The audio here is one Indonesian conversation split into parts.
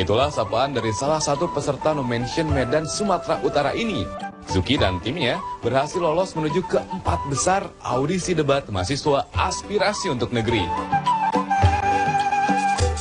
Itulah sapaan dari salah satu peserta No Mention Medan Sumatera Utara ini. Zuki dan timnya berhasil lolos menuju ke 4 besar audisi debat mahasiswa aspirasi untuk negeri.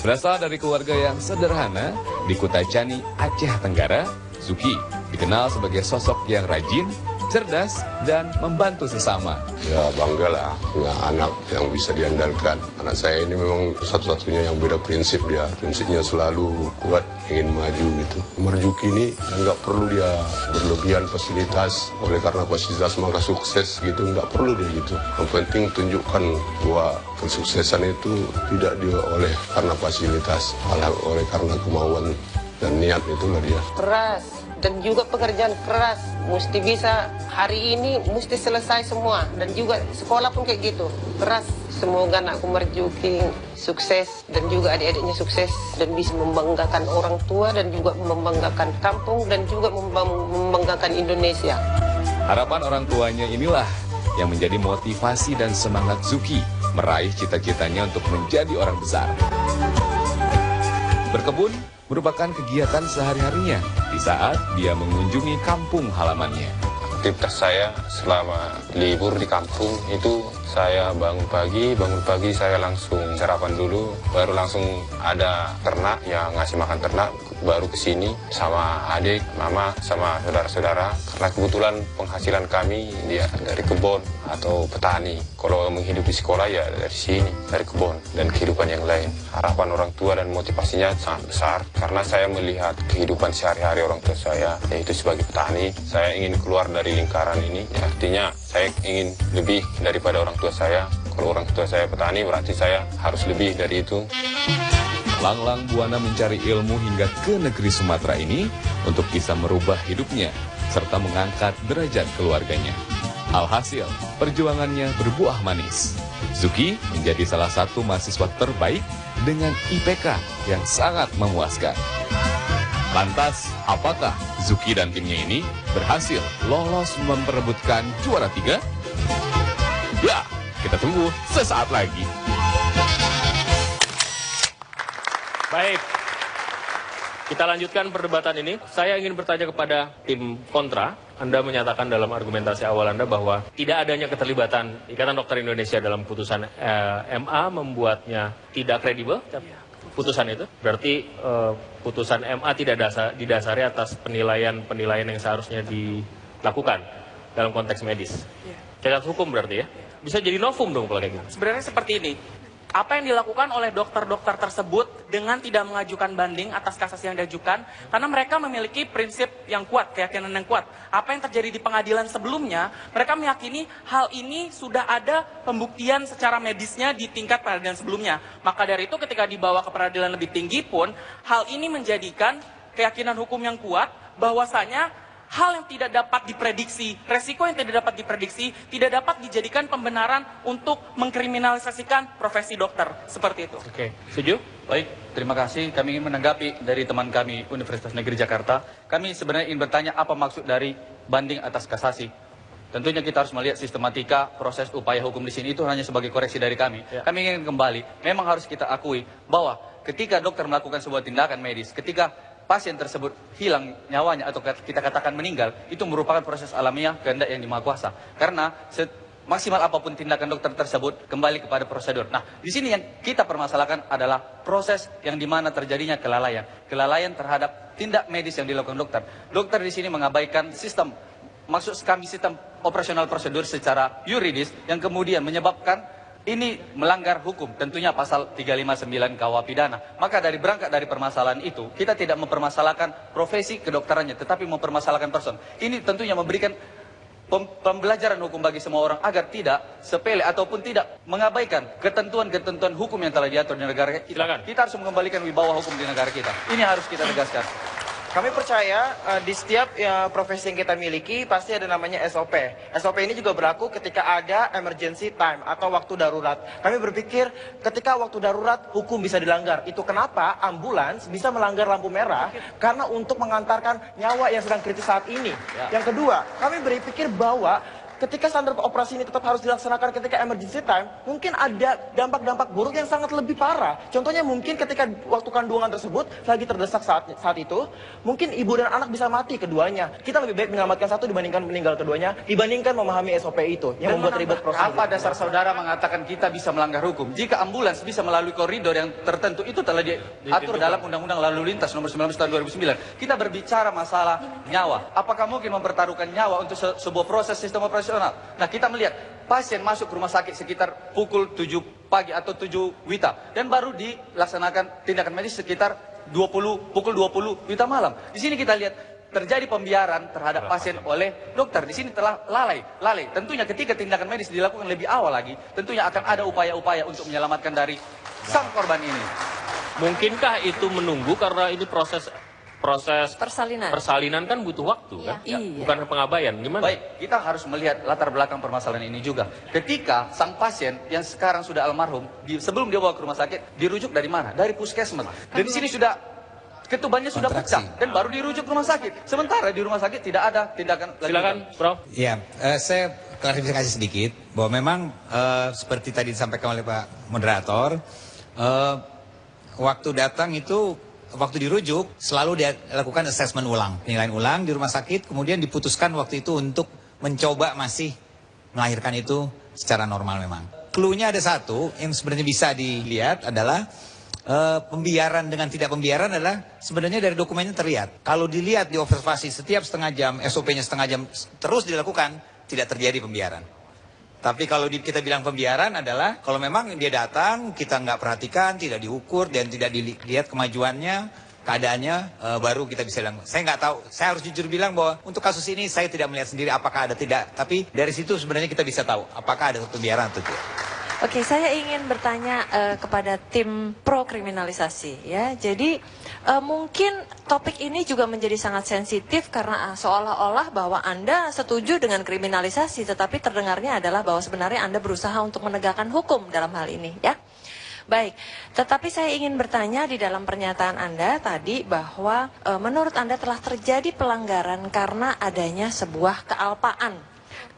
Berasal dari keluarga yang sederhana di Kutacani, Aceh Tenggara, Zuki dikenal sebagai sosok yang rajin, cerdas, dan membantu sesama. Ya bangga lah punya anak yang bisa diandalkan. Anak saya ini memang satu-satunya yang beda prinsip dia. Prinsipnya selalu kuat, ingin maju gitu. Marzuki ini nggak perlu dia berlebihan fasilitas. Oleh karena fasilitas maka sukses gitu, nggak perlu dia gitu. Yang penting tunjukkan bahwa kesuksesan itu tidak dia oleh karena fasilitas, malah oleh karena kemauan dan niat itulah dia. Keras dan juga pekerjaan keras, mesti bisa hari ini mesti selesai semua, dan juga sekolah pun kayak gitu keras. Semoga anakku Marzuki sukses dan juga adik-adiknya sukses dan bisa membanggakan orang tua dan juga membanggakan kampung dan juga membanggakan Indonesia. Harapan orang tuanya inilah yang menjadi motivasi dan semangat Zuki meraih cita-citanya untuk menjadi orang besar. Berkebun merupakan kegiatan sehari-harinya di saat dia mengunjungi kampung halamannya. Aktivitas saya selama libur di kampung itu saya bangun pagi saya langsung sarapan dulu, baru langsung ada ternak yang ngasih makan ternak, baru ke sini sama adik, mama, sama saudara-saudara. Karena kebetulan penghasilan kami dia dari kebun atau petani. Kalau menghidupi sekolah ya dari sini, dari kebun dan kehidupan yang lain. Harapan orang tua dan motivasinya sangat besar karena saya melihat kehidupan sehari-hari orang tua saya, yaitu sebagai petani. Saya ingin keluar dari lingkaran ini, artinya saya ingin lebih daripada orang tua saya. Kalau orang tua saya petani, berarti saya harus lebih dari itu. Lang-lang Buana mencari ilmu hingga ke negeri Sumatera ini untuk bisa merubah hidupnya serta mengangkat derajat keluarganya. Alhasil, perjuangannya berbuah manis. Zuki menjadi salah satu mahasiswa terbaik dengan IPK yang sangat memuaskan. Lantas, apakah Zuki dan timnya ini berhasil lolos memperebutkan juara 3? Ya, kita tunggu sesaat lagi. Baik, kita lanjutkan perdebatan ini. Saya ingin bertanya kepada tim kontra. Anda menyatakan dalam argumentasi awal Anda bahwa tidak adanya keterlibatan Ikatan Dokter Indonesia dalam putusan MA membuatnya tidak kredibel. Putusan itu berarti putusan MA tidak didasari atas penilaian yang seharusnya dilakukan dalam konteks medis. Cacat hukum berarti ya? Bisa jadi novum dong kalau kayak gitu. Sebenarnya seperti ini. Apa yang dilakukan oleh dokter-dokter tersebut dengan tidak mengajukan banding atas kasasi yang diajukan, karena mereka memiliki prinsip yang kuat, keyakinan yang kuat. Apa yang terjadi di pengadilan sebelumnya, mereka meyakini hal ini sudah ada pembuktian secara medisnya di tingkat peradilan sebelumnya. Maka dari itu ketika dibawa ke peradilan lebih tinggi pun, hal ini menjadikan keyakinan hukum yang kuat bahwasanya hal yang tidak dapat diprediksi, resiko yang tidak dapat diprediksi, tidak dapat dijadikan pembenaran untuk mengkriminalisasikan profesi dokter. Seperti itu. Oke, setuju? Baik, terima kasih. Kami ingin menanggapi dari teman kami Universitas Negeri Jakarta. Kami sebenarnya ingin bertanya apa maksud dari banding atas kasasi. Tentunya kita harus melihat sistematika proses upaya hukum di sini itu hanya sebagai koreksi dari kami. Ya. Kami ingin kembali, memang harus kita akui bahwa ketika dokter melakukan sebuah tindakan medis, ketika pasien tersebut hilang nyawanya atau kita katakan meninggal, itu merupakan proses alamiah kehendak yang Maha Kuasa. Karena maksimal apapun tindakan dokter tersebut kembali kepada prosedur. Nah, di sini yang kita permasalahkan adalah proses yang dimana terjadinya kelalaian terhadap tindak medis yang dilakukan dokter. Dokter di sini mengabaikan sistem, maksud kami sistem operasional prosedur secara yuridis yang kemudian menyebabkan ini melanggar hukum, tentunya pasal 359 KUH pidana. Maka berangkat dari permasalahan itu, kita tidak mempermasalahkan profesi kedokterannya, tetapi mempermasalahkan person. Ini tentunya memberikan pembelajaran hukum bagi semua orang agar tidak sepele ataupun tidak mengabaikan ketentuan-ketentuan hukum yang telah diatur di negara kita. Silakan. Kita harus mengembalikan wibawa hukum di negara kita. Ini harus kita tegaskan. Kami percaya di setiap profesi yang kita miliki pasti ada namanya SOP. SOP ini juga berlaku ketika ada emergency time atau waktu darurat. Kami berpikir ketika waktu darurat hukum bisa dilanggar. Itu kenapa ambulans bisa melanggar lampu merah karena untuk mengantarkan nyawa yang sedang kritis saat ini. Yang kedua, kami berpikir bahwa ketika standar operasi ini tetap harus dilaksanakan ketika emergency time, mungkin ada dampak-dampak buruk yang sangat lebih parah. Contohnya mungkin ketika waktu kandungan tersebut lagi terdesak saat itu, mungkin ibu dan anak bisa mati keduanya. Kita lebih baik menyelamatkan satu dibandingkan meninggal keduanya, dibandingkan memahami SOP itu yang membuat ribet prosedur. Apa dasar saudara mengatakan kita bisa melanggar hukum? Jika ambulans bisa melalui koridor yang tertentu, itu telah diatur dalam Undang-Undang Lalu Lintas nomor 19 tahun 2009. Kita berbicara masalah nyawa. Apakah mungkin mempertaruhkan nyawa untuk sebuah proses sistem operasional? Nah, kita melihat pasien masuk ke rumah sakit sekitar pukul 7 pagi atau 7 WITA dan baru dilaksanakan tindakan medis sekitar pukul 20 WITA malam. Di sini kita lihat terjadi pembiaran terhadap pasien oleh dokter. Di sini telah lalai. Tentunya ketika tindakan medis dilakukan lebih awal lagi, tentunya akan ada upaya-upaya untuk menyelamatkan dari sang korban ini. Mungkinkah itu menunggu karena ini proses persalinan kan butuh waktu kan? Iya. Bukan pengabaian. Gimana? Baik, kita harus melihat latar belakang permasalahan ini juga. Ketika sang pasien yang sekarang sudah almarhum, sebelum dia bawa ke rumah sakit, dirujuk dari mana? Dari puskesmas. Dan di sini sudah ketubannya sudah pecah dan baru dirujuk ke rumah sakit. Sementara di rumah sakit tidak ada tindakan. Silakan, Bro. Ya, saya klarifikasi sedikit bahwa memang seperti tadi disampaikan oleh Pak Moderator, waktu datang itu, waktu dirujuk selalu dia lakukan assessment ulang, penilaian ulang di rumah sakit, kemudian diputuskan waktu itu untuk mencoba masih melahirkan itu secara normal memang. Cluenya ada satu yang sebenarnya bisa dilihat adalah pembiaran dengan tidak pembiaran adalah sebenarnya dari dokumennya terlihat. Kalau dilihat di observasi setiap setengah jam, SOP-nya setengah jam terus dilakukan, tidak terjadi pembiaran. Tapi kalau kita bilang pembiaran adalah kalau memang dia datang, kita nggak perhatikan, tidak diukur dan tidak dilihat kemajuannya, keadaannya, baru kita bisa bilang. Saya nggak tahu, saya harus jujur bilang bahwa untuk kasus ini saya tidak melihat sendiri apakah ada tidak. Tapi dari situ sebenarnya kita bisa tahu apakah ada pembiaran atau tidak. Oke, saya ingin bertanya kepada tim pro kriminalisasi ya. Jadi mungkin topik ini juga menjadi sangat sensitif karena seolah-olah bahwa Anda setuju dengan kriminalisasi, tetapi terdengarnya adalah bahwa sebenarnya Anda berusaha untuk menegakkan hukum dalam hal ini ya. Baik, tetapi saya ingin bertanya di dalam pernyataan Anda tadi bahwa menurut Anda telah terjadi pelanggaran karena adanya sebuah kealpaan,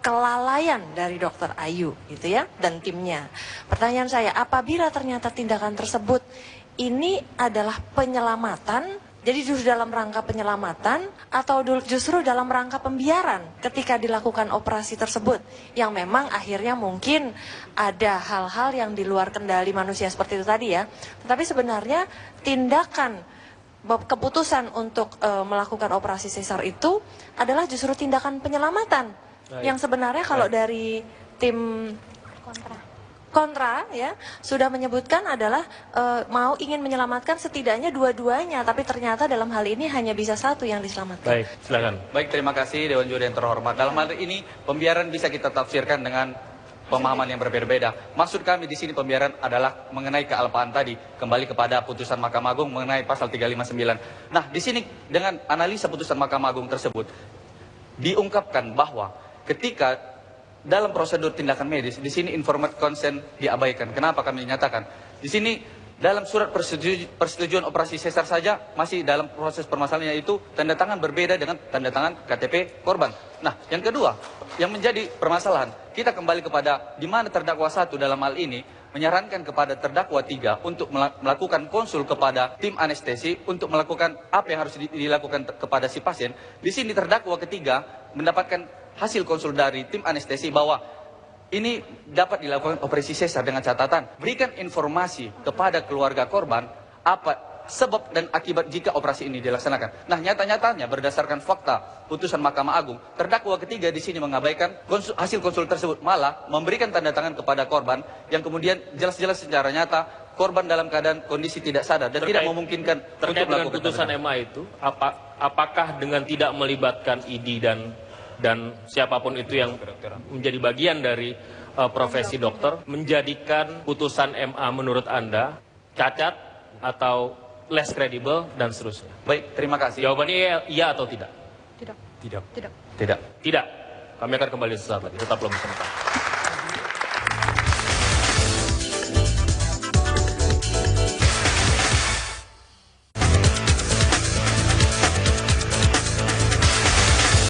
kelalaian dari Dr. Ayu gitu ya dan timnya. Pertanyaan saya, apabila ternyata tindakan tersebut ini adalah penyelamatan, jadi justru dalam rangka penyelamatan atau justru dalam rangka pembiaran ketika dilakukan operasi tersebut yang memang akhirnya mungkin ada hal-hal yang di luar kendali manusia seperti itu tadi ya. Tetapi sebenarnya tindakan keputusan untuk melakukan operasi sesar itu adalah justru tindakan penyelamatan. Yang sebenarnya kalau dari tim kontra ya sudah menyebutkan adalah mau ingin menyelamatkan setidaknya dua-duanya, tapi ternyata dalam hal ini hanya bisa satu yang diselamatkan. Baik, silakan. Baik, terima kasih Dewan Juri yang terhormat. Dalam hal ini pembiaran bisa kita tafsirkan dengan pemahaman yang berbeda-beda. Maksud kami di sini pembiaran adalah mengenai kealpaan tadi, kembali kepada putusan Mahkamah Agung mengenai pasal 359. Nah, di sini dengan analisa putusan Mahkamah Agung tersebut diungkapkan bahwa ketika dalam prosedur tindakan medis, di sini informed consent diabaikan. Kenapa kami nyatakan? Di sini dalam surat persetujuan operasi sesar saja masih dalam proses permasalahannya itu tanda tangan berbeda dengan tanda tangan KTP korban. Nah, yang kedua, yang menjadi permasalahan, kita kembali kepada di mana terdakwa 1 dalam hal ini menyarankan kepada terdakwa 3 untuk melakukan konsul kepada tim anestesi untuk melakukan apa yang harus dilakukan kepada si pasien. Di sini terdakwa ketiga mendapatkan hasil konsul dari tim anestesi bahwa ini dapat dilakukan operasi sesar dengan catatan berikan informasi kepada keluarga korban apa sebab dan akibat jika operasi ini dilaksanakan. Nah, nyata-nyatanya berdasarkan fakta putusan Mahkamah Agung, terdakwa ketiga di sini mengabaikan hasil konsul tersebut, malah memberikan tanda tangan kepada korban yang kemudian jelas-jelas secara nyata korban dalam keadaan kondisi tidak sadar dan tidak memungkinkan terkait dengan putusan MA itu, apakah dengan tidak melibatkan ID dan siapapun itu yang menjadi bagian dari profesi dokter menjadikan putusan MA menurut Anda cacat atau less kredibel dan seterusnya? Baik, terima kasih. Jawabannya iya atau tidak? Tidak. Tidak. Tidak. Tidak. Kami akan kembali sesaat lagi. Tetaplah bersama kami.